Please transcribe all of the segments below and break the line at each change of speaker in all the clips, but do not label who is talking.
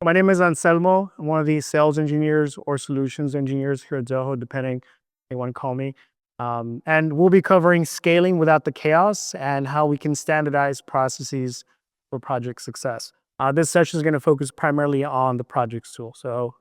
My name is Anselmo. I'm one of the sales engineers or solutions engineers here at Zoho, depending they want to call me. And we'll be covering scaling without the chaos and how we can standardize processes for project success. This session is going to focus primarily on the projects tool. So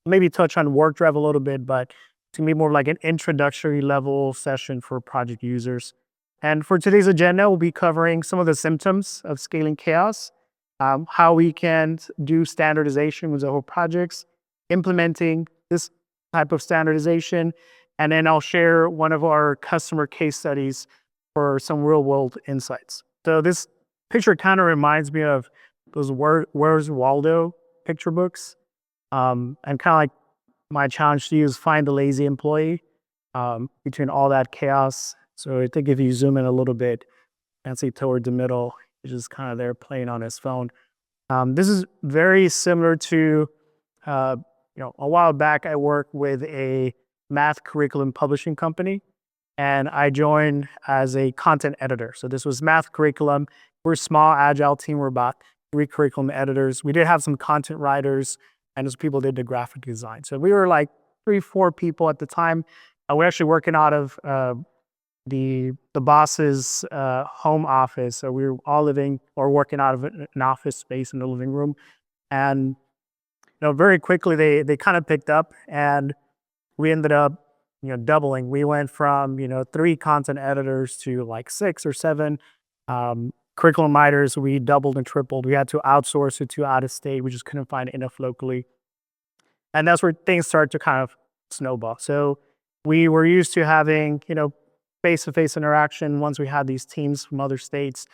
maybe touch on work drive a little bit, but it's going to be more like an introductory level session for project users. And for today's agenda, we'll be covering some of the symptoms of scaling chaos, how we can do standardization with Zoho projects, implementing this type of standardization, and then I'll share one of our customer case studies for some real world insights. So this picture kind of reminds me of those Where's Waldo picture books. And kind of like my challenge to you is find the lazy employee between all that chaos. So I think if you zoom in a little bit and see toward the middle, just kind of there playing on his phone. This is very similar to, a while back I worked with a math curriculum publishing company, and I joined as a content editor. So this was math curriculum. We're a small agile team. We're about 3 curriculum editors. We did have some content writers, and those people did the graphic design. So we were like 3-4 people at the time. We're actually working out of the boss's home office. So we were all living or working out of an office space in the living room. And very quickly they kind of picked up, and we ended up doubling. We went from 3 content editors to like 6 or 7 curriculum writers. We doubled and tripled. We had to outsource it to out of state. We just couldn't find enough locally. And that's where things started to kind of snowball. So we were used to having face-to-face interaction. Once we had these teams from other states,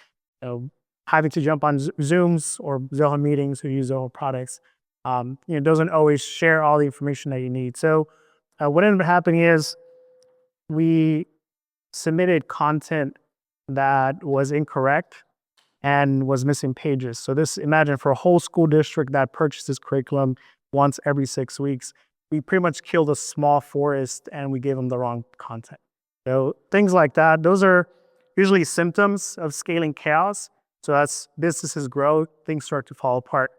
having to jump on Zooms or Zoho meetings who use Zoho products, doesn't always share all the information that you need. So what ended up happening is we submitted content that was incorrect and was missing pages. So imagine for a whole school district that purchases curriculum once every 6 weeks, we pretty much killed a small forest and we gave them the wrong content. So things like that, those are usually symptoms of scaling chaos. So as businesses grow, things start to fall apart.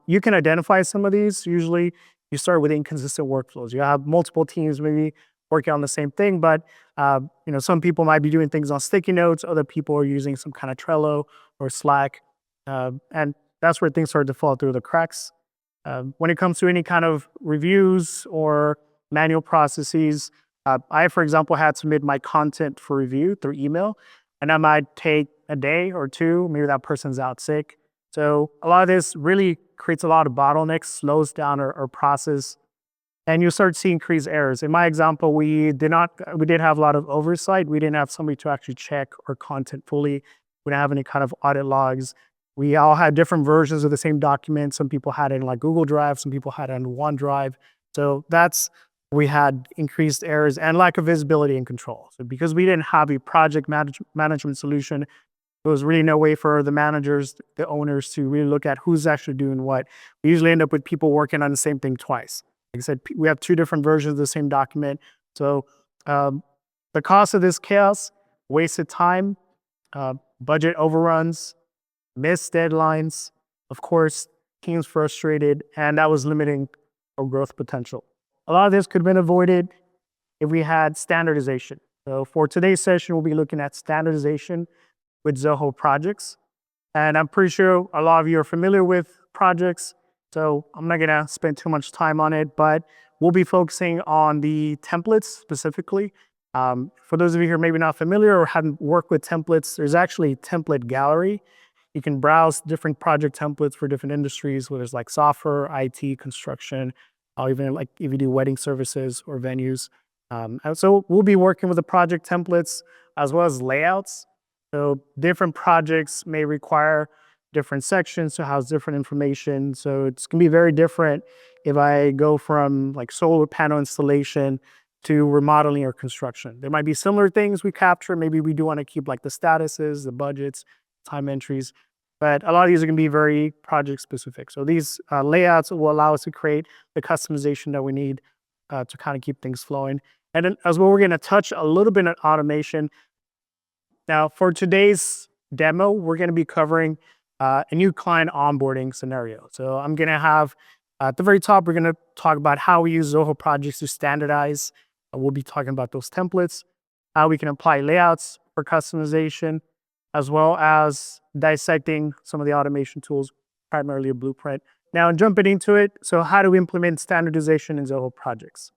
You can identify some of these. Usually you start with inconsistent workflows. You have multiple teams maybe working on the same thing, but some people might be doing things on sticky notes. Other people are using some kind of Trello or Slack. And that's where things start to fall through the cracks. When it comes to any kind of reviews or manual processes, I, for example, had to submit my content for review through email, and that might take a day or 2. Maybe that person's out sick. So a lot of this really creates a lot of bottlenecks, slows down our process, and you start seeing increased errors. In my example, we did have a lot of oversight. We didn't have somebody to actually check our content fully. We didn't have any kind of audit logs. We all had different versions of the same document. Some people had it in like Google Drive, some people had it in OneDrive. So we had increased errors and lack of visibility and control. So because we didn't have a project management solution, there was really no way for the managers, the owners to really look at who's actually doing what. We usually end up with people working on the same thing twice. Like I said, we have 2 different versions of the same document. So the cost of this chaos, wasted time, budget overruns, missed deadlines, of course, teams frustrated, and that was limiting our growth potential. A lot of this could have been avoided if we had standardization. So for today's session, we'll be looking at standardization with Zoho projects. And I'm pretty sure a lot of you are familiar with projects, so I'm not gonna spend too much time on it, but we'll be focusing on the templates specifically. For those of you who are maybe not familiar or haven't worked with templates, there's actually a template gallery. You can browse different project templates for different industries, whether it's like software, IT, construction, or even like if you do wedding services or venues. And so we'll be working with the project templates as well as layouts. So different projects may require different sections to house different information. So it's gonna be very different if I go from like solar panel installation to remodeling or construction. There might be similar things we capture. Maybe we do wanna keep like the statuses, the budgets, time entries, but a lot of these are gonna be very project specific. So these layouts will allow us to create the customization that we need to kind of keep things flowing. And then as well, we're gonna touch a little bit on automation. Now for today's demo, we're gonna be covering a new client onboarding scenario. So I'm going to have at the very top, we're going to talk about how we use Zoho projects to standardize. We'll be talking about those templates, how we can apply layouts for customization, as well as dissecting some of the automation tools, primarily a blueprint. Now, jumping into it, so how do we implement standardization in Zoho projects?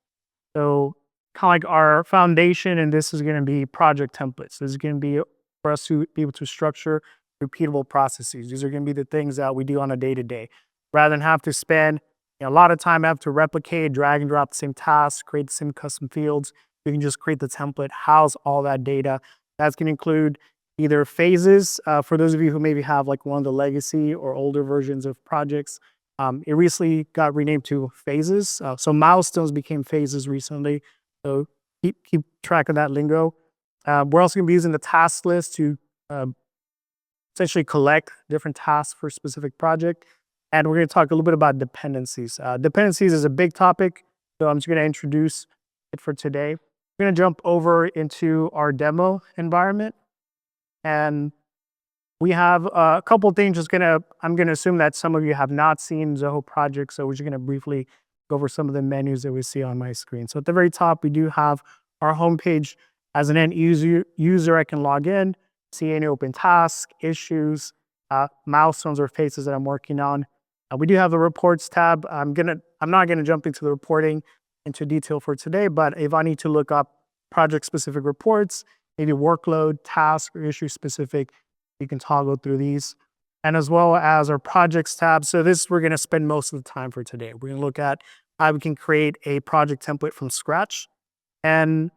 So kind of like our foundation, and this is going to be project templates. This is going to be for us to be able to structure repeatable processes. These are going to be the things that we do on a day-to-day. Rather than have to spend a lot of time, have to replicate, drag and drop the same tasks, create the same custom fields. We can just create the template, house all that data. That's going to include either phases, for those of you who maybe have like one of the legacy or older versions of projects. It recently got renamed to phases. So milestones became phases recently. So keep track of that lingo. We're also going to be using the task list to essentially collect different tasks for a specific project. And we're going to talk a little bit about dependencies. Dependencies is a big topic, so I'm just going to introduce it for today. We're going to jump over into our demo environment. And we have a couple of things. I'm going to assume that some of you have not seen Zoho projects, so we're just going to briefly go over some of the menus that we see on my screen. So at the very top, we do have our homepage. As an end user, I can log in, see any open tasks, issues, milestones or phases that I'm working on. We do have the reports tab. I'm not gonna jump into the reporting into detail for today, but if I need to look up project-specific reports, maybe workload, task, or issue-specific, you can toggle through these. And as well as our projects tab. So this, we're gonna spend most of the time for today. We're gonna look at how we can create a project template from scratch. And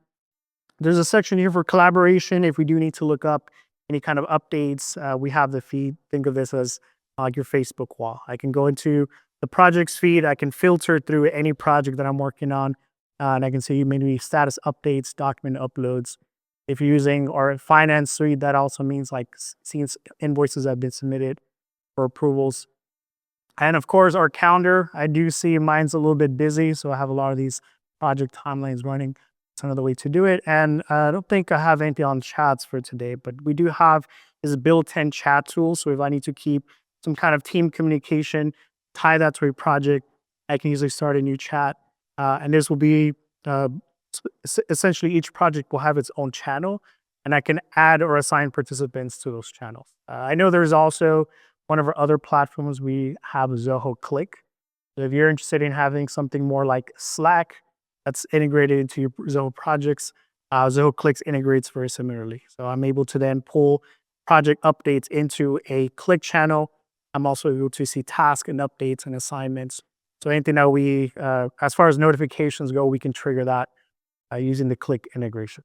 there's a section here for collaboration. If we do need to look up any kind of updates, we have the feed. Think of this as like your Facebook wall. I can go into the projects feed. I can filter through any project that I'm working on. And I can see maybe status updates, document uploads. If you're using our finance suite, that also means like seeing invoices that have been submitted for approvals. And of course, our calendar. I do see mine's a little bit busy, so I have a lot of these project timelines running. It's another way to do it. And I don't think I have anything on chats for today, but we do have this built-in chat tool. So if I need to keep some kind of team communication, tie that to a project, I can easily start a new chat. And this will be essentially each project will have its own channel, and I can add or assign participants to those channels. I know there's also one of our other platforms, we have Zoho Click. So if you're interested in having something more like Slack that's integrated into your Zoho projects, Zoho Clicks integrates very similarly. So I'm able to then pull project updates into a Click channel. I'm also able to see tasks and updates and assignments. So anything that we, as far as notifications go, we can trigger that using the Click integration.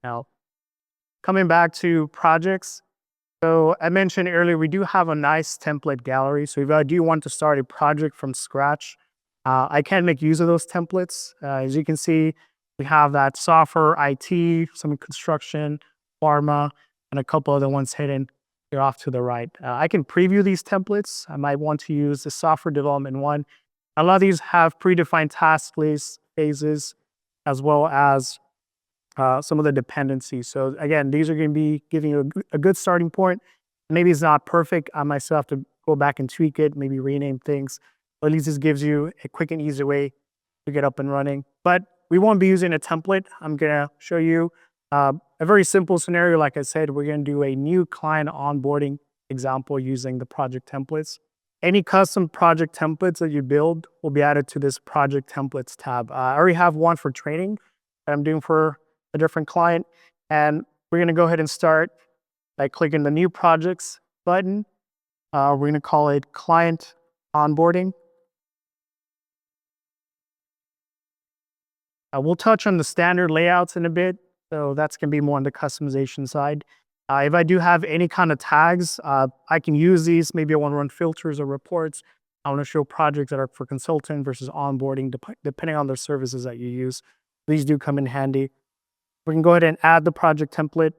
Now, coming back to projects. So I mentioned earlier, we do have a nice template gallery. So if I do want to start a project from scratch, I can make use of those templates. As you can see, we have that software, IT, some construction, pharma, and a couple other ones hidden here off to the right. I can preview these templates. I might want to use the software development one. A lot of these have predefined task lists, phases, as well as some of the dependencies. So again, these are going to be giving you a good starting point. Maybe it's not perfect. I might still have to go back and tweak it, maybe rename things. But at least this gives you a quick and easy way to get up and running. But we won't be using a template. I'm going to show you a very simple scenario. Like I said, we're going to do a new client onboarding example using the project templates. Any custom project templates that you build will be added to this project templates tab. I already have one for training that I'm doing for a different client. And we're going to go ahead and start by clicking the new projects button. We're going to call it client onboarding. We'll touch on the standard layouts in a bit. So that's going to be more on the customization side. If I do have any kind of tags, I can use these. Maybe I want to run filters or reports. I want to show projects that are for consultant versus onboarding, depending on the services that you use. These do come in handy. We can go ahead and add the project template.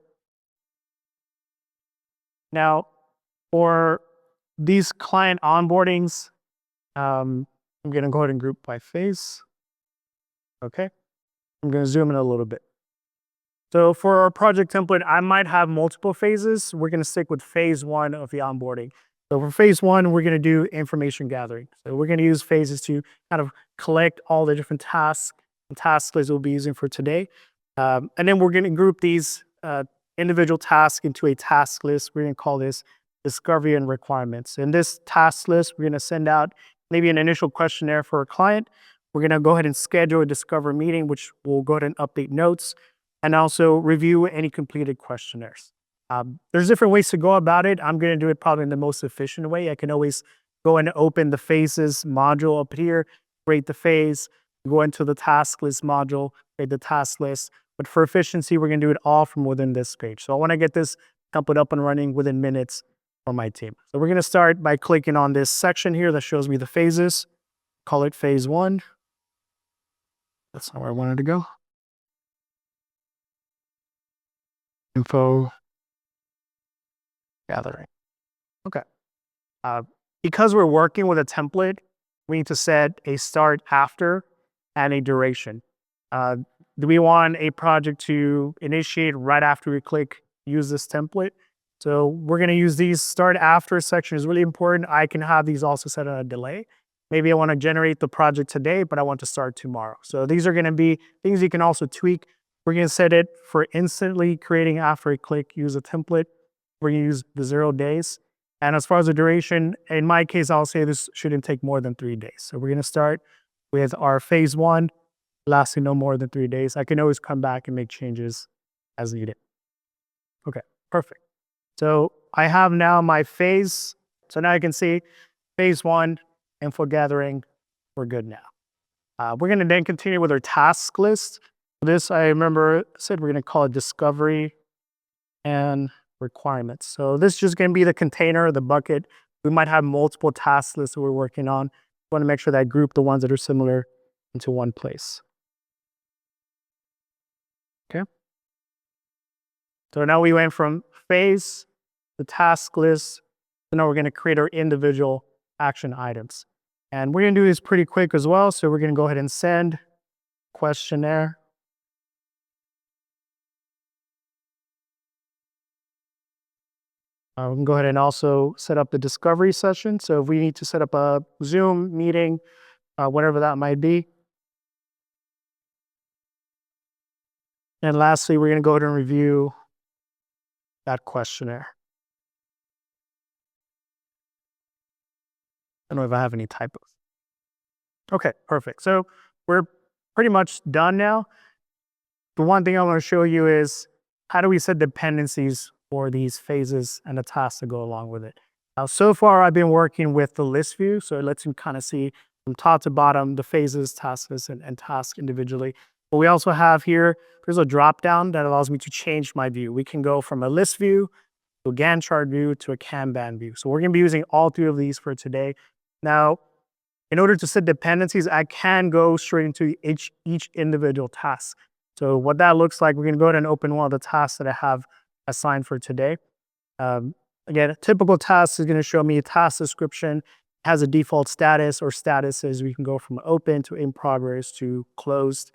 Now, for these client onboardings, I'm going to go ahead and group by phase. Okay. I'm going to zoom in a little bit. So for our project template, I might have multiple phases. We're going to stick with phase one of the onboarding. So for phase one, we're going to do information gathering. So we're going to use phases to kind of collect all the different tasks and task lists we'll be using for today. And then we're going to group these individual tasks into a task list. We're going to call this discovery and requirements. In this task list, we're going to send out maybe an initial questionnaire for a client. We're going to go ahead and schedule a discovery meeting, which we'll go ahead and update notes and also review any completed questionnaires. There's different ways to go about it. I'm going to do it probably in the most efficient way. I can always go and open the phases module up here, create the phase, go into the task list module, create the task list. But for efficiency, we're going to do it all from within this page. So I want to get this template up and running within minutes for my team. So we're going to start by clicking on this section here that shows me the phases. Call it phase one. That's not where I wanted to go. Info gathering. Okay. Because we're working with a template, we need to set a start after and a duration. Do we want a project to initiate right after we click use this template? So we're going to use these start after section is really important. I can have these also set on a delay. Maybe I want to generate the project today, but I want to start tomorrow. So these are going to be things you can also tweak. We're going to set it for instantly creating after a click, use a template. We're going to use the 0 days. And as far as the duration, in my case, I'll say this shouldn't take more than 3 days. So we're going to start with our phase one, lasting no more than 3 days. I can always come back and make changes as needed. Okay, perfect. So I have now my phase. So now you can see phase one, info gathering, we're good now. We're going to then continue with our task list. This, I remember, said we're going to call it discovery and requirements. So this is just going to be the container, the bucket. We might have multiple task lists that we're working on. We want to make sure that I group the ones that are similar into one place. Okay. So now we went from phase, the task list, so now we're going to create our individual action items. And we're going to do this pretty quick as well. So we're going to go ahead and send questionnaire. We can go ahead and also set up the discovery session. So if we need to set up a Zoom meeting, whatever that might be. And lastly, we're going to go ahead and review that questionnaire. I don't know if I have any typos. Okay, perfect. So we're pretty much done now. The one thing I want to show you is how do we set dependencies for these phases and the tasks that go along with it. So far, I've been working with the list view. So it lets you kind of see from top to bottom, the phases, task lists, and tasks individually. But we also have here, there's a drop down that allows me to change my view. We can go from a list view to a Gantt chart view to a Kanban view. So we're going to be using all three of these for today. Now, in order to set dependencies, I can go straight into each individual task. So what that looks like, we're going to go ahead and open one of the tasks that I have assigned for today. Again, a typical task is going to show me a task description, has a default status or statuses. We can go from open to in progress to closed.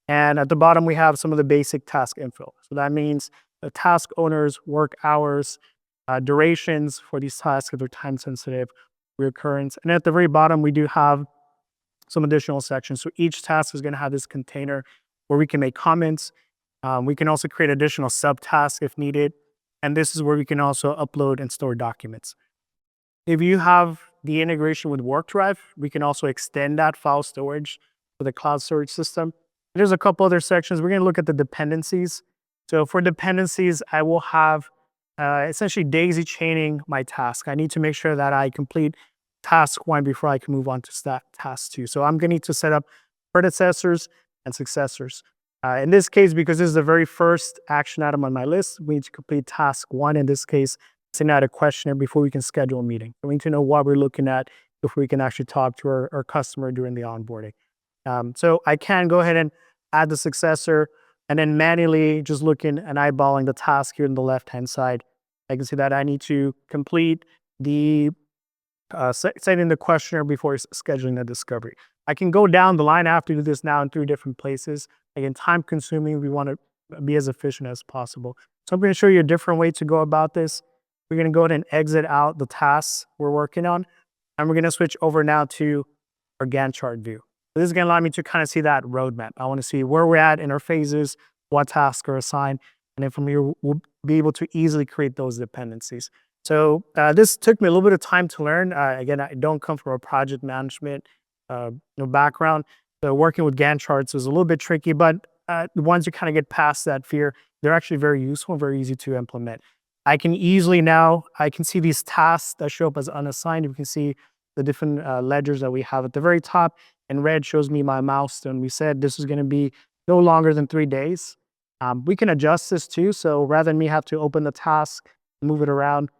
And at the bottom, we have some of the basic task info. So that means the task owners, work hours, durations for these tasks if they're time sensitive, reoccurrence. And at the very bottom, we do have some additional sections. So each task is going to have this container where we can make comments. We can also create additional subtasks if needed. And this is where we can also upload and store documents. If you have the integration with WorkDrive, we can also extend that file storage for the cloud storage system. There's a couple other sections. We're going to look at the dependencies. So for dependencies, I will have essentially daisy chaining my task. I need to make sure that I complete task one before I can move on to task two. So I'm going to need to set up predecessors and successors. In this case, because this is the very first action item on my list, we need to complete task one. In this case, send out a questionnaire before we can schedule a meeting. We need to know what we're looking at before we can actually talk to our customer during the onboarding. So I can go ahead and add the successor and then manually just looking and eyeballing the task here on the left-hand side. I can see that I need to complete the sending the questionnaire before scheduling the discovery. I can go down the line after do this now in 3 different places. Again, time consuming, we want to be as efficient as possible. So I'm going to show you a different way to go about this. We're going to go ahead and exit out the tasks we're working on, and we're going to switch over now to our Gantt chart view. So this is going to allow me to kind of see that roadmap. I want to see where we're at in our phases, what tasks are assigned, and then from here, we'll be able to easily create those dependencies. So this took me a little bit of time to learn. Again, I don't come from a project management background. So working with Gantt charts is a little bit tricky, but once you kind of get past that fear, they're actually very useful and very easy to implement. I can easily now, I can see these tasks that show up as unassigned. You can see the different ledgers that we have at the very top. And red shows me my milestone. We said this is going to be no longer than 3 days. We can adjust this too. So rather than me have to open the task, move it around.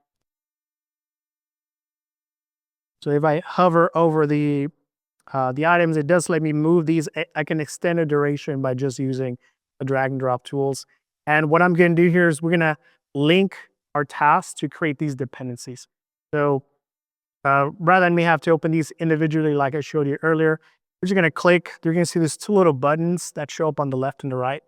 So if I hover over the items, it does let me move these. I can extend a duration by just using the drag and drop tools. And what I'm going to do here is we're going to link our tasks to create these dependencies. So rather than me have to open these individually like I showed you earlier, we're just going to click. You're going to see these 2 little buttons that show up on the left and the right.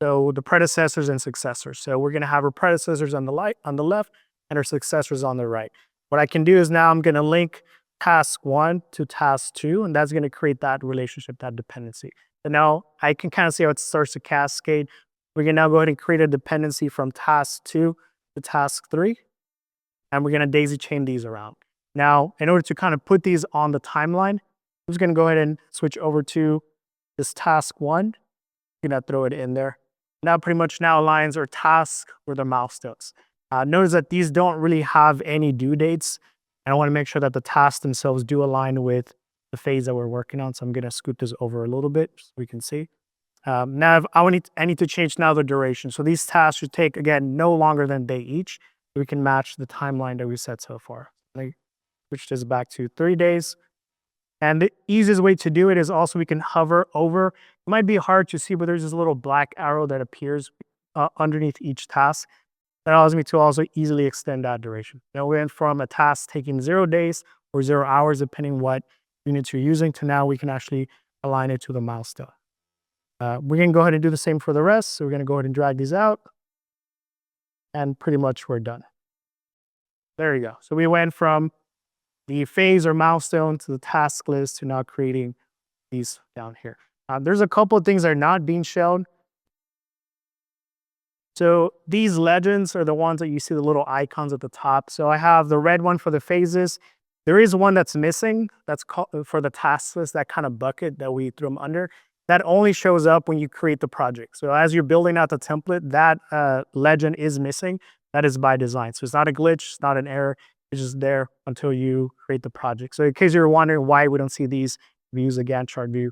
So the predecessors and successors. So we're going to have our predecessors on the left and our successors on the right. What I can do is now I'm going to link task 1 to task 2, and that's going to create that relationship, that dependency. So now I can kind of see how it starts to cascade. We can now go ahead and create a dependency from task 2 to task 3, and we're going to daisy chain these around. Now, in order to kind of put these on the timeline, I'm just going to go ahead and switch over to this task 1. I'm going to throw it in there. Now pretty much now aligns our task with our milestones. Notice that these don't really have any due dates. And I want to make sure that the tasks themselves do align with the phase that we're working on. So I'm going to scoot this over a little bit so we can see. Now I need to change now the duration. So these tasks should take, again, no longer than a day each. So we can match the timeline that we set so far. Let me switch this back to 3 days. And the easiest way to do it is also we can hover over. It might be hard to see, but there's this little black arrow that appears underneath each task. That allows me to also easily extend that duration. Now we went from a task taking 0 days or 0 hours, depending what units you're using, to now we can actually align it to the milestone. We can go ahead and do the same for the rest. So we're going to go ahead and drag these out. And pretty much we're done. There you go. So we went from the phase or milestone to the task list to now creating these down here. There's a couple of things that are not being shown. So these legends are the ones that you see the little icons at the top. So I have the red one for the phases. There is one that's missing. That's called for the task list, that kind of bucket that we threw them under. That only shows up when you create the project. So as you're building out the template, that legend is missing. That is by design. So it's not a glitch, it's not an error. It's just there until you create the project. So in case you're wondering why we don't see these, we use a Gantt chart view.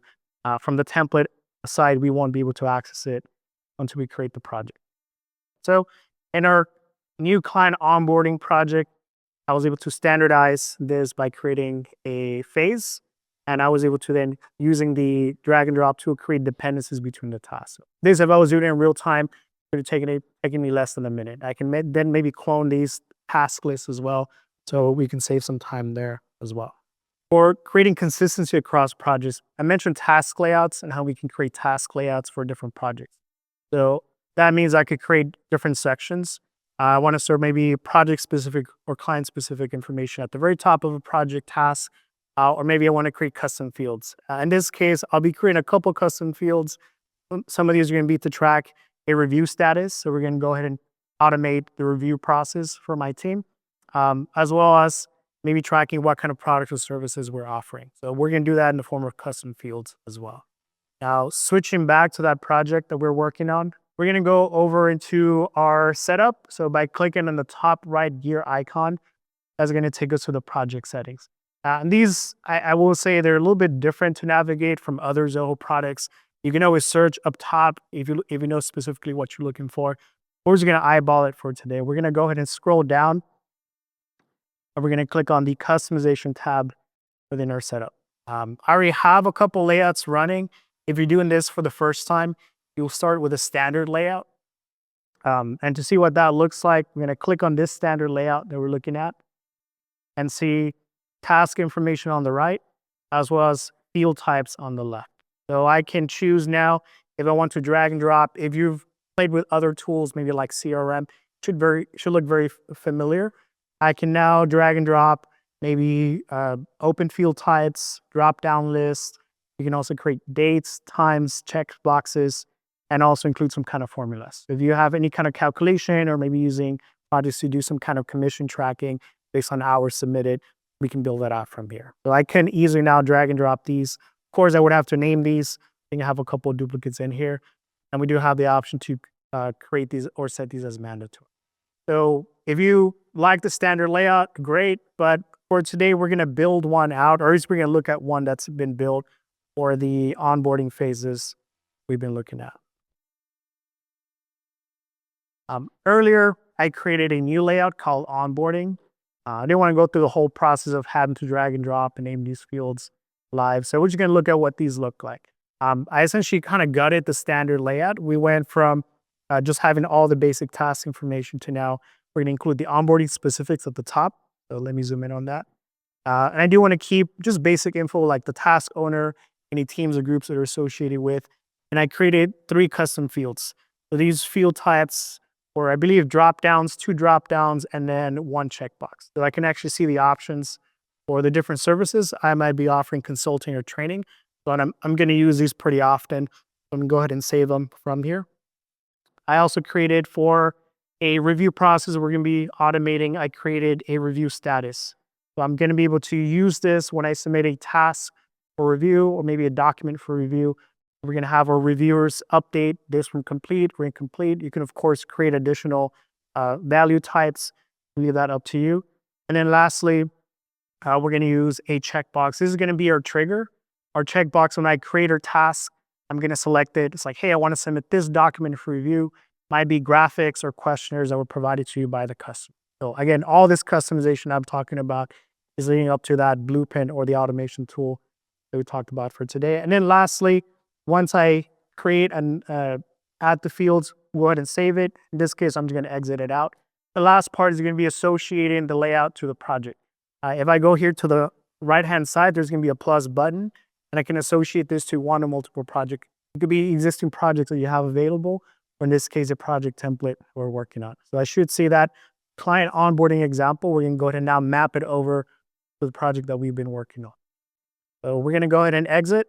From the template side, we won't be able to access it until we create the project. So in our new client onboarding project, I was able to standardize this by creating a phase. And I was able to then, using the drag and drop tool, create dependencies between the tasks. This, if I was doing it in real time, it would have taken me less than a minute. I can then maybe clone these task lists as well, so we can save some time there as well. For creating consistency across projects, I mentioned task layouts and how we can create task layouts for different projects. So that means I could create different sections. I want to store maybe project-specific or client-specific information at the very top of a project task, or maybe I want to create custom fields. In this case, I'll be creating a couple custom fields. Some of these are going to be to track a review status. So we're going to go ahead and automate the review process for my team, as well as maybe tracking what kind of products or services we're offering. So we're going to do that in the form of custom fields as well. Now, switching back to that project that we're working on, we're going to go over into our setup. So by clicking on the top right gear icon, that's going to take us to the project settings. And these, I will say, they're a little bit different to navigate from other Zoho products. You can always search up top if you know specifically what you're looking for. We're just going to eyeball it for today. We're going to go ahead and scroll down, and we're going to click on the customization tab within our setup. I already have a couple layouts running. If you're doing this for the first time, you'll start with a standard layout. And to see what that looks like, we're going to click on this standard layout that we're looking at and see task information on the right, as well as field types on the left. So I can choose now if I want to drag and drop. If you've played with other tools, maybe like CRM, should look very familiar. I can now drag and drop maybe open field types, drop down lists. You can also create dates, times, check boxes, and also include some kind of formulas. If you have any kind of calculation or maybe using projects to do some kind of commission tracking based on hours submitted, we can build that out from here. So I can easily now drag and drop these. Of course, I would have to name these. I think I have a couple of duplicates in here. And we do have the option to create these or set these as mandatory. So if you like the standard layout, great. But for today, we're going to build one out, or at least we're going to look at one that's been built for the onboarding phases we've been looking at. Earlier, I created a new layout called onboarding. I didn't want to go through the whole process of having to drag and drop and name these fields live. So we're just going to look at what these look like. I essentially kind of gutted the standard layout. We went from just having all the basic task information to now we're going to include the onboarding specifics at the top. So let me zoom in on that. And I do want to keep just basic info like the task owner, any teams or groups that are associated with. And I created 3 custom fields. So these field types, or I believe drop downs, 2 drop downs, and then 1 checkbox. So I can actually see the options for the different services I might be offering consulting or training. So I'm going to use these pretty often. I'm going to go ahead and save them from here. I also created for a review process we're going to be automating, I created a review status. So I'm going to be able to use this when I submit a task for review or maybe a document for review. We're going to have our reviewers update this from complete or incomplete. You can, of course, create additional value types. Leave that up to you. And then lastly, we're going to use a checkbox. This is going to be our trigger. Our checkbox, when I create our task, I'm going to select it. It's like, hey, I want to submit this document for review. Might be graphics or questionnaires that were provided to you by the customer. So again, all this customization I'm talking about is leading up to that blueprint or the automation tool that we talked about for today. And then lastly, once I create and add the fields, go ahead and save it. In this case, I'm just going to exit it out. The last part is going to be associating the layout to the project. If I go here to the right-hand side, there's going to be a plus button, and I can associate this to one or multiple projects. It could be existing projects that you have available, or in this case, a project template we're working on. So I should see that client onboarding example. We're going to go ahead and now map it over to the project that we've been working on. So we're going to go ahead and exit.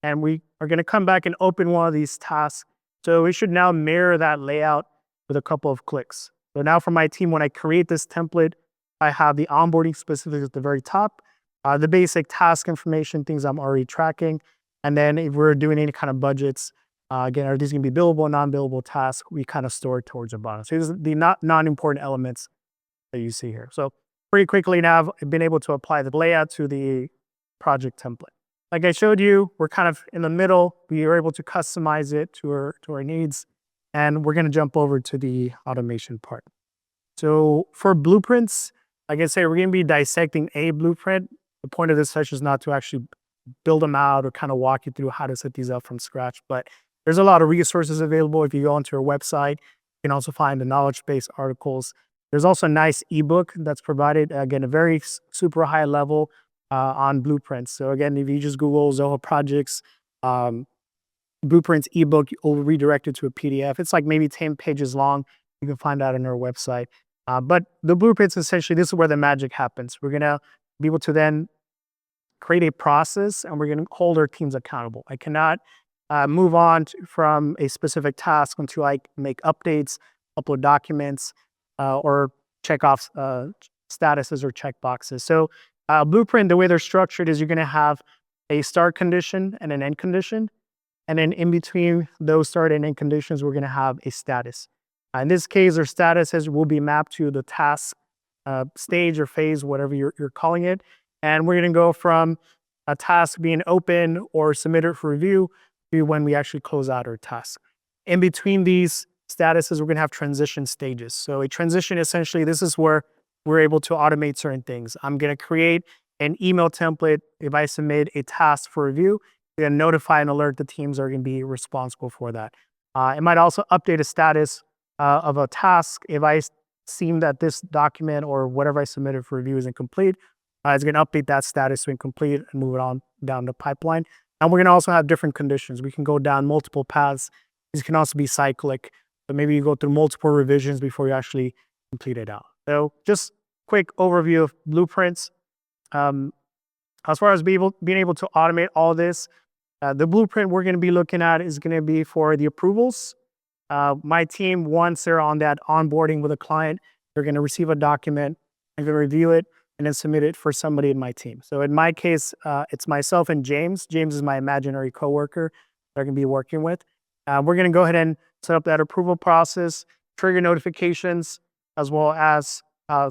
And we are going to come back and open one of these tasks. So we should now mirror that layout with a couple of clicks. So now for my team, when I create this template, I have the onboarding specifics at the very top, the basic task information, things I'm already tracking. And then if we're doing any kind of budgets, again, are these going to be billable, non-billable tasks? We kind of store it towards the bottom. So these are the non-important elements that you see here. So pretty quickly now, I've been able to apply the layout to the project template. Like I showed you, we're kind of in the middle. We are able to customize it to our needs. And we're going to jump over to the automation part. So for blueprints, like I say, we're going to be dissecting a blueprint. The point of this session is not to actually build them out or kind of walk you through how to set these up from scratch. But there's a lot of resources available. If you go onto our website, you can also find the knowledge base articles. There's also a nice ebook that's provided, again, a very super high level on blueprints. So again, if you just Google Zoho projects, blueprints ebook, you'll redirect it to a PDF. It's like maybe 10 pages long. You can find that on our website. But the blueprints, essentially, this is where the magic happens. We're going to be able to then create a process, and we're going to hold our teams accountable. I cannot move on from a specific task until I make updates, upload documents, or check off statuses or checkboxes. So blueprint, the way they're structured is you're going to have a start condition and an end condition. And then in between those start and end conditions, we're going to have a status. In this case, our statuses will be mapped to the task stage or phase, whatever you're calling it. And we're going to go from a task being open or submitted for review to when we actually close out our task. In between these statuses, we're going to have transition stages. So a transition, essentially, this is where we're able to automate certain things. I'm going to create an email template. If I submit a task for review, we're going to notify and alert the teams that are going to be responsible for that. It might also update a status of a task. If I seem that this document or whatever I submitted for review is incomplete, it's going to update that status to incomplete and move it on down the pipeline. And we're going to also have different conditions. We can go down multiple paths These can also be cyclic, but maybe you go through multiple revisions before you actually complete it out. So just quick overview of blueprints. Um, as far as being able to automate all this, the blueprint we're going to be looking at is going to be for the approvals. My team, once they're on that onboarding with a client, they're going to receive a document, I'm going to review it, and then submit it for somebody in my team. So in my case, it's myself and James. James is my imaginary coworker that I'm going to be working with. We're going to go ahead and set up that approval process, trigger notifications, as well as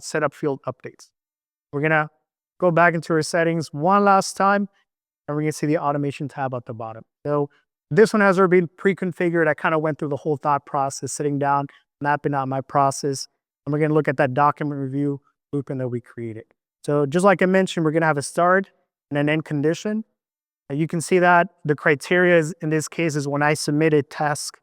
set up field updates. We're going to go back into our settings one last time, and we're going to see the automation tab at the bottom. So this one has already been pre-configured. I kind of went through the whole thought process, sitting down, mapping out my process, and we're going to look at that document review blueprint that we created. So just like I mentioned, we're going to have a start and an end condition. You can see that the criteria is, in this case, is when I submit a task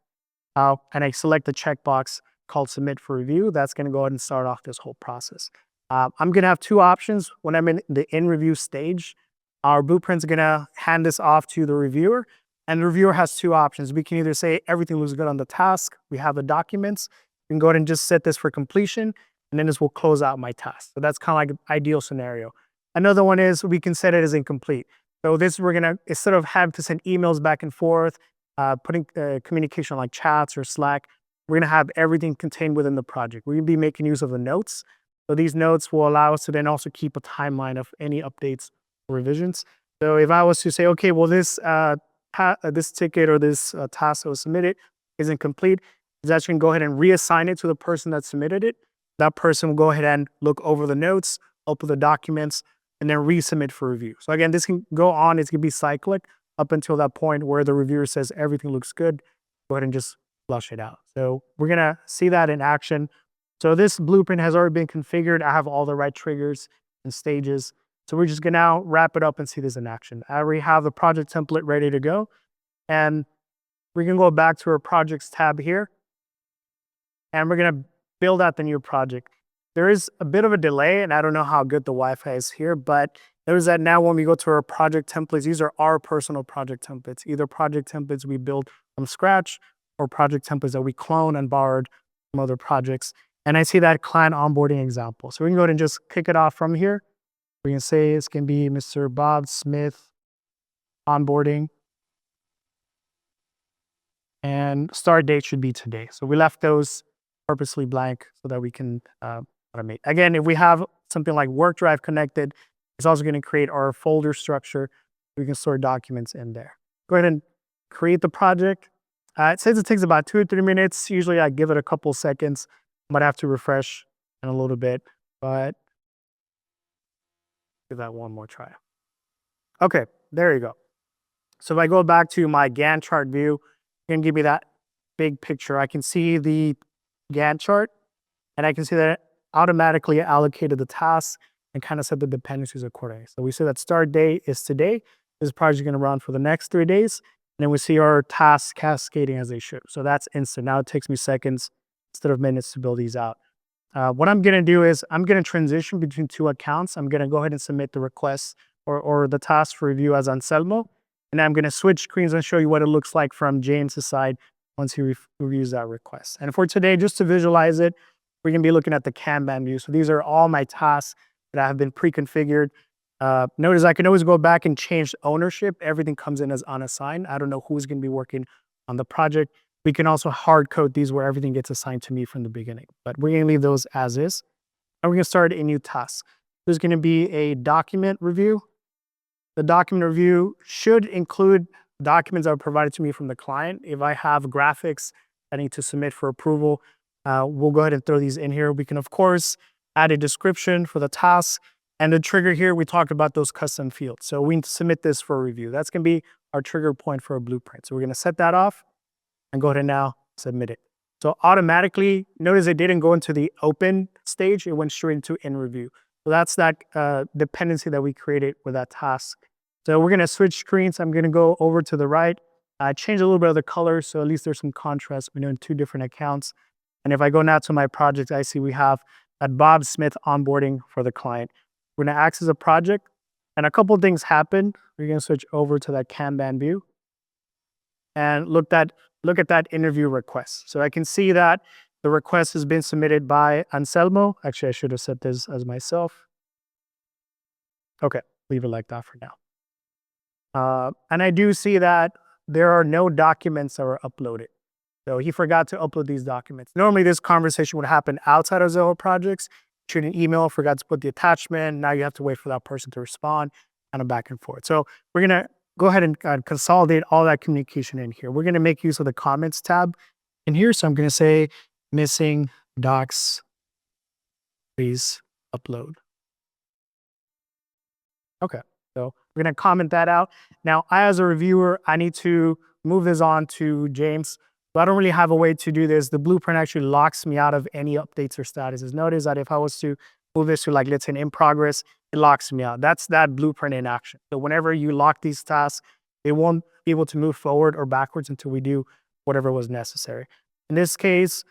and I select the checkbox called submit for review, that's going to go ahead and start off this whole process. I'm going to have two options when I'm in the in-review stage. Our blueprint's going to hand this off to the reviewer, and the reviewer has two options. We can either say everything looks good on the task, we have the documents, we can go ahead and just set this for completion, and then this will close out my task. So that's kind of like an ideal scenario. Another one is we can set it as incomplete. So this, we're going to, instead of having to send emails back and forth, putting communication like chats or Slack, we're going to have everything contained within the project. We're going to be making use of the notes. So these notes will allow us to then also keep a timeline of any updates or revisions. So if I was to say, okay, well, this ticket or this task that was submitted isn't complete, is actually going to go ahead and reassign it to the person that submitted it. That person will go ahead and look over the notes, open the documents, and then resubmit for review. So again, this can go on. It's going to be cyclic up until that point where the reviewer says everything looks good. Go ahead and just flush it out. So we're going to see that in action. So this blueprint has already been configured. I have all the right triggers and stages. So we're just going to now wrap it up and see this in action. I already have the project template ready to go. And we can go back to our projects tab here. And we're going to build out the new project. There is a bit of a delay, and I don't know how good the Wi-Fi is here, but there's that now when we go to our project templates, these are our personal project templates, either project templates we build from scratch or project templates that we clone and borrowed from other projects. And I see that client onboarding example. So we can go ahead and just kick it off from here. We can say it's going to be Mr. Bob Smith onboarding. And start date should be today. So we left those purposely blank so that we can automate. Again, if we have something like work drive connected, it's also going to create our folder structure. We can store documents in there. Go ahead and create the project. It says it takes about 2 or 3 minutes. Usually I give it a couple seconds. Might have to refresh in a little bit, but give that one more try. Okay, there you go. So if I go back to my Gantt chart view, it's going to give me that big picture. I can see the Gantt chart, and I can see that it automatically allocated the tasks and kind of set the dependencies accordingly. So we see that start date is today. This project is going to run for the next 3 days. And then we see our tasks cascading as they should. So that's instant. Now it takes me seconds instead of minutes to build these out. What I'm going to do is I'm going to transition between two accounts. I'm going to go ahead and submit the request or the task for review as Anselmo. And I'm going to switch screens and show you what it looks like from James' side once he reviews that request. And for today, just to visualize it, we're going to be looking at the Kanban view. So these are all my tasks that have been pre-configured. Notice I can always go back and change ownership. Everything comes in as unassigned. I don't know who's going to be working on the project. We can also hard code these where everything gets assigned to me from the beginning, but we're going to leave those as is. And we're going to start a new task. There's going to be a document review. The document review should include documents that are provided to me from the client. If I have graphics I need to submit for approval, we'll go ahead and throw these in here. We can, of course, add a description for the task. And the trigger here, we talked about those custom fields. So we submit this for review. That's going to be our trigger point for a blueprint. So we're going to set that off and go ahead and now submit it. So automatically, notice it didn't go into the open stage. It went straight into in review. So that's that dependency that we created with that task. So we're going to switch screens. I'm going to go over to the right, change a little bit of the color. So at least there's some contrast. We're doing 2 different accounts. And if I go now to my project, I see we have that Bob Smith onboarding for the client. We're going to access a project, and a couple of things happen. We're going to switch over to that Kanban view. And look, that look at that interview request. So I can see that the request has been submitted by Anselmo. Actually, I should have set this as myself. Okay, leave it like that for now. And I do see that there are no documents that were uploaded. So he forgot to upload these documents. Normally this conversation would happen outside of Zoho projects. Shoot an email, forgot to put the attachment. Now you have to wait for that person to respond, kind of back and forth. So we're gonna go ahead and consolidate all that communication in here. We're gonna make use of the comments tab in here. So I'm gonna say missing docs, please upload. Okay, so we're gonna comment that out. Now, I as a reviewer, I need to move this on to James. But I don't really have a way to do this. The blueprint actually locks me out of any updates or statuses. Notice that if I was to move this to like, let's say in progress, it locks me out. That's that blueprint in action. So whenever you lock these tasks, they won't be able to move forward or backwards until we do whatever was necessary. In this case,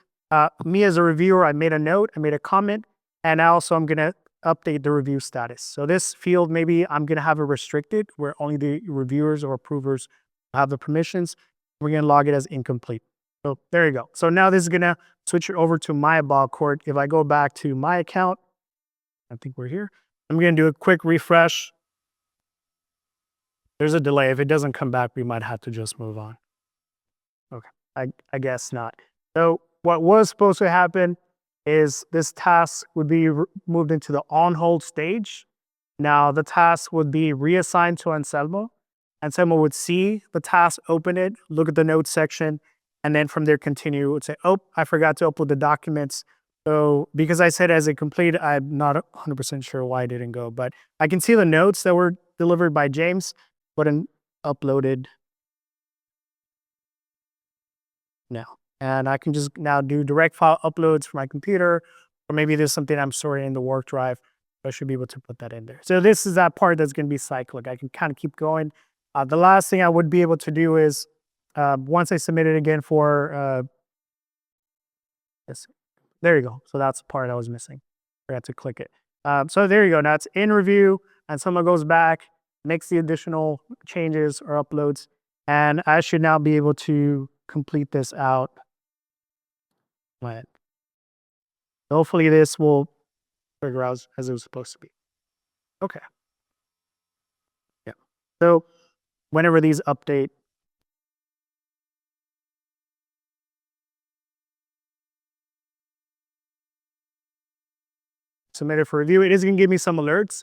me as a reviewer, I made a note, I made a comment, and also I'm gonna update the review status. So this field, maybe I'm gonna have it restricted where only the reviewers or approvers have the permissions. We're gonna log it as incomplete. So there you go. So now this is gonna switch it over to my ball court. If I go back to my account, I think we're here. I'm gonna do a quick refresh. There's a delay. If it doesn't come back, we might have to just move on. Okay, I guess not. So what was supposed to happen is this task would be moved into the on hold stage. Now the task would be reassigned to Anselmo. Anselmo would see the task, open it, look at the notes section, and then from there continue. It would say, oh, I forgot to upload the documents. So because I said as incomplete, I'm not 100% sure why it didn't go, but I can see the notes that were delivered by James, but uploaded now. And I can just now do direct file uploads from my computer, or maybe there's something I'm storing in the work drive. I should be able to put that in there. So this is that part that's gonna be cyclic. I can kind of keep going. The last thing I would be able to do is, once I submit it again for, there you go. So that's the part I was missing. I had to click it. So there you go. Now it's in review, and someone goes back, makes the additional changes or uploads, and I should now be able to complete this out. Hopefully this will figure out as it was supposed to be. Okay. Yeah. So whenever these update, submitted for review, it is going to give me some alerts.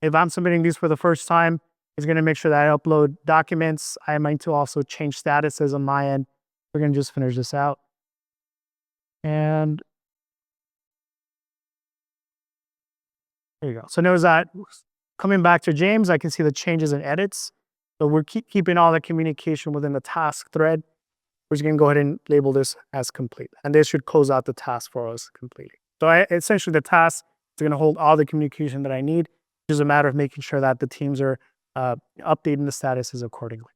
If I'm submitting these for the first time, it's going to make sure that I upload documents. I might to also change statuses on my end. We're going to just finish this out. And there you go. So notice that coming back to James, I can see the changes and edits. So we're keeping all the communication within the task thread. We're just going to go ahead and label this as complete. And this should close out the task for us completely. So essentially the task is going to hold all the communication that I need. It's just a matter of making sure that the teams are updating the statuses accordingly.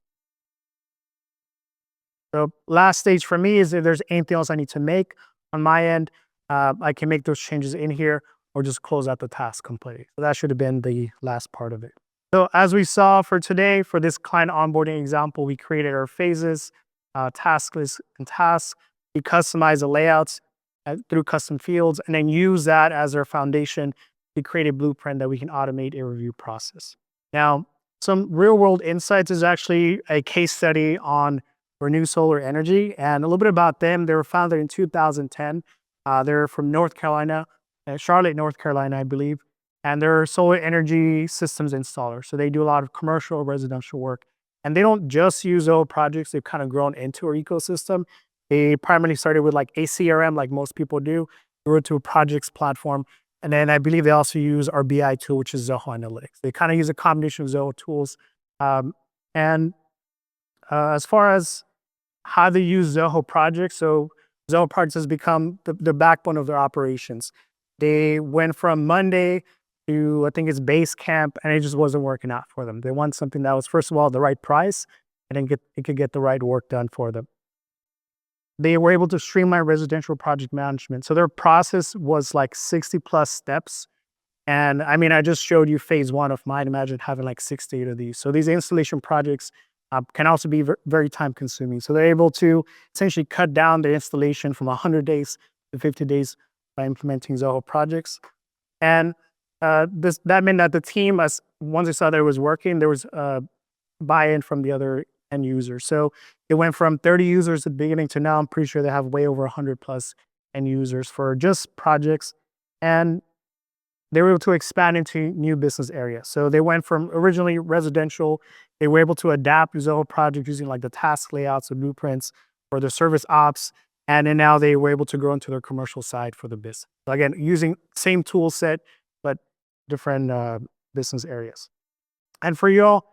So last stage for me is if there's anything else I need to make on my end, I can make those changes in here or just close out the task completely. So that should have been the last part of it. So as we saw for today, for this client onboarding example, we created our phases, task list and tasks. We customize the layouts through custom fields, and then use that as our foundation to create a blueprint that we can automate a review process. Now, some real world insights is actually a case study on Renew Solar Energy, and a little bit about them. They were founded in 2010. They're from North Carolina, Charlotte, North Carolina, I believe. And they're solar energy systems installers. So they do a lot of commercial, residential work. And they don't just use Zoho projects. They've kind of grown into our ecosystem. They primarily started with like a CRM, like most people do, grew to a projects platform. And then I believe they also use our BI tool, which is Zoho Analytics. They kind of use a combination of Zoho tools. As far as how they use Zoho projects, so Zoho projects has become the backbone of their operations. They went from Monday to, I think it's Basecamp, and it just wasn't working out for them. They want something that was, first of all, the right price, and then it could get the right work done for them. They were able to streamline residential project management. So their process was like 60 plus steps. And I mean, I just showed you phase one of mine. Imagine having like 68 of these. So these installation projects can also be very time consuming. So they're able to essentially cut down the installation from 100 days to 50 days by implementing Zoho projects. And that meant that the team, as once they saw that it was working, there was buy-in from the other end users. So it went from 30 users at the beginning to now I'm pretty sure they have way over 100 plus end users for just projects. And they were able to expand into new business areas. So they went from originally residential, they were able to adapt Zoho projects using like the task layouts and blueprints for the service ops. And then now they were able to grow into their commercial side for the business. So again, using same tool set, but different business areas. And for you all,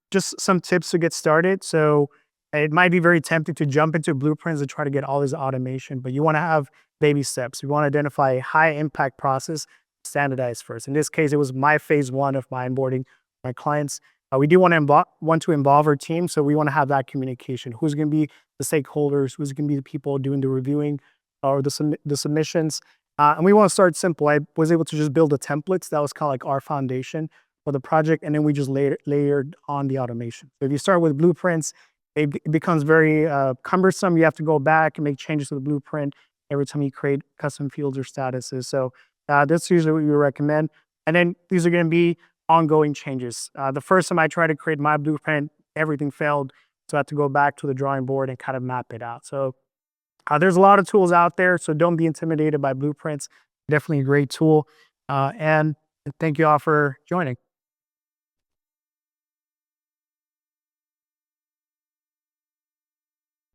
just some tips to get started. So it might be very tempting to jump into blueprints and try to get all this automation, but you want to have baby steps. You want to identify a high impact process, standardize first. In this case, it was my phase one of my onboarding my clients. We do want to involve our team, so we want to have that communication. Who's going to be the stakeholders? Who's going to be the people doing the reviewing or the submissions? And we want to start simple. I was able to just build the templates. That was kind of like our foundation for the project, and then we just layered on the automation. So if you start with blueprints, it becomes very cumbersome. You have to go back and make changes to the blueprint every time you create custom fields or statuses. So that's usually what we recommend. And then these are going to be ongoing changes. The first time I tried to create my blueprint, everything failed. So I had to go back to the drawing board and kind of map it out. So there's a lot of tools out there, so don't be intimidated by blueprints. Definitely a great tool. And thank you all for joining.